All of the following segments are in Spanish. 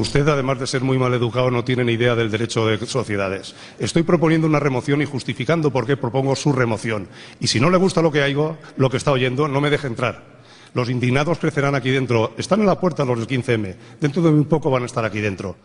Usted, además de ser muy mal educado, no tiene ni idea del derecho de sociedades. Estoy proponiendo una remoción y justificando por qué propongo su remoción. Y si no le gusta lo que está oyendo, no me deje entrar. Los indignados crecerán aquí dentro. Están en la puerta los del 15M. Dentro de muy poco van a estar aquí dentro.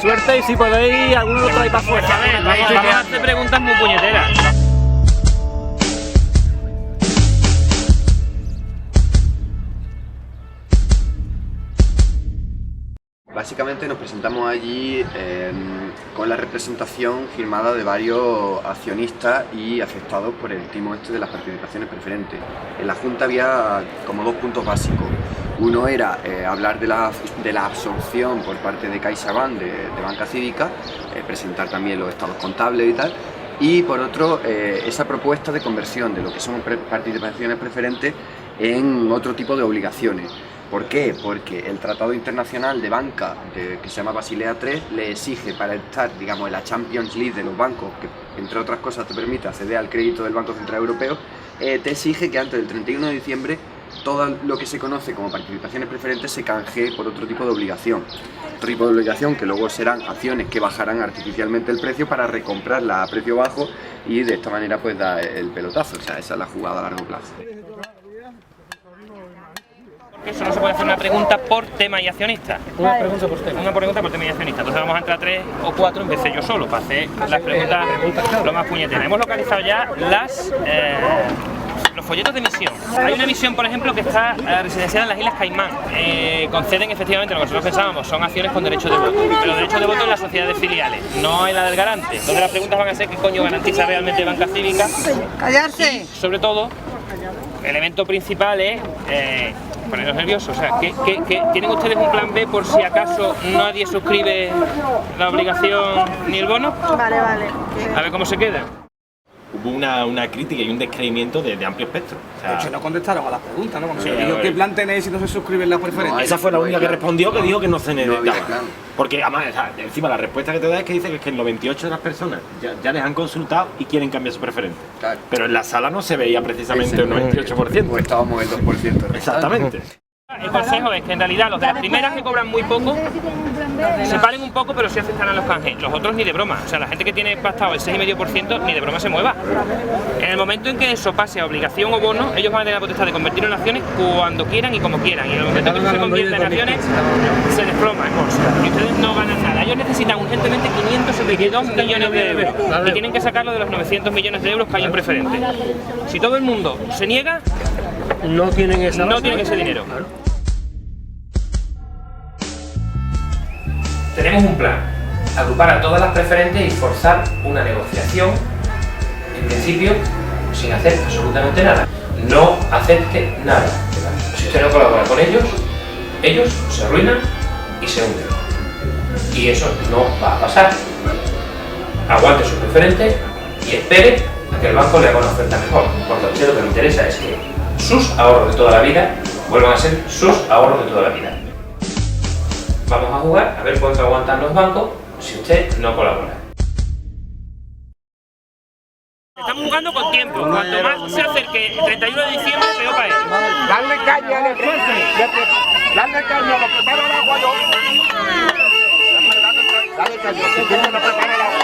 Suerte y si podéis, alguno lo trae para afuera. A ver, vamos a hacer preguntas muy puñeteras. Básicamente nos presentamos allí con la representación firmada de varios accionistas y afectados por el timo este de las participaciones preferentes. En la Junta había como dos puntos básicos. Uno era hablar de la absorción por parte de CaixaBank de banca cívica, presentar también los estados contables y tal, y por otro esa propuesta de conversión de lo que son participaciones preferentes en otro tipo de obligaciones. ¿Por qué? Porque el Tratado Internacional de Banca, que se llama Basilea III, le exige para estar, digamos, en la Champions League de los bancos, que entre otras cosas te permite acceder al crédito del Banco Central Europeo, te exige que antes del 31 de diciembre todo lo que se conoce como participaciones preferentes se canjee por otro tipo de obligación. Otro tipo de obligación que luego serán acciones que bajarán artificialmente el precio para recomprarla a precio bajo y de esta manera pues da el pelotazo. O sea, esa es la jugada a largo plazo. Solo se puede hacer una pregunta por tema y accionista. Una pregunta por tema. Una pregunta por tema y accionista. Entonces vamos a entrar 3 o 4, empecé yo solo para hacer las preguntas lo más puñeteras. Hemos localizado ya los folletos de emisión. Hay una emisión, por ejemplo, que está residenciada en las Islas Caimán. Conceden efectivamente lo que nosotros pensábamos, son acciones con derecho de voto. Pero derecho de voto en las sociedades filiales, no en la del garante. Entonces las preguntas van a ser qué coño garantiza realmente Banca Cívica. ¡Callarse! Y, sobre todo, el elemento principal es ponernos nerviosos. O sea, ¿tienen ustedes un plan B por si acaso nadie suscribe la obligación ni el bono? Vale. A ver cómo se queda. Hubo una crítica y un descreimiento de amplio espectro. O sea, de hecho, no contestaron a las preguntas, ¿no? Cuando sí, se dijo qué plan tenéis si no se suscriben las preferentes. no, esa fue la única que respondió, que dijo que no se necesitaba. No había plan. Porque además, o sea, encima la respuesta que te da es que dice que el 98% de las personas ya les han consultado y quieren cambiar su preferente. Claro. Pero en la sala no se veía precisamente un 98%. Pues estábamos el 2%. Exactamente. El consejo es que en realidad los de las primeras que cobran muy poco se paren un poco, pero sí aceptan a los canjes. Los otros ni de broma. O sea, la gente que tiene pactado el 6,5% ni de broma se mueva. En el momento en que eso pase a obligación o bono, ellos van a tener la potestad de convertirlo en acciones cuando quieran y como quieran. Y en el momento en que se convierte en acciones, se desploma en bolsa. Y ustedes no ganan nada. Ellos necesitan urgentemente 572 millones de euros. Y tienen que sacarlo de los 900 millones de euros que hay en preferente. Si todo el mundo se niega, No tienen esa no tienen ese dinero. Tenemos un plan, agrupar a todas las preferentes y forzar una negociación, en principio, sin hacer absolutamente nada. No acepte nada. Si usted no colabora con ellos, ellos se arruinan y se hunden. Y eso no va a pasar. Aguante su preferente y espere a que el banco le haga una oferta mejor. Porque a usted lo que le interesa es que sus ahorros de toda la vida vuelvan a ser sus ahorros de toda la vida. Vamos a jugar a ver cuánto aguantan los bancos si usted no colabora. Estamos jugando con tiempo. Cuanto más se acerque el 31 de diciembre, peor para ellos. Dale caña, dale caña, lo preparo el agua yo. Dale caña, si quieres no prepara el agua.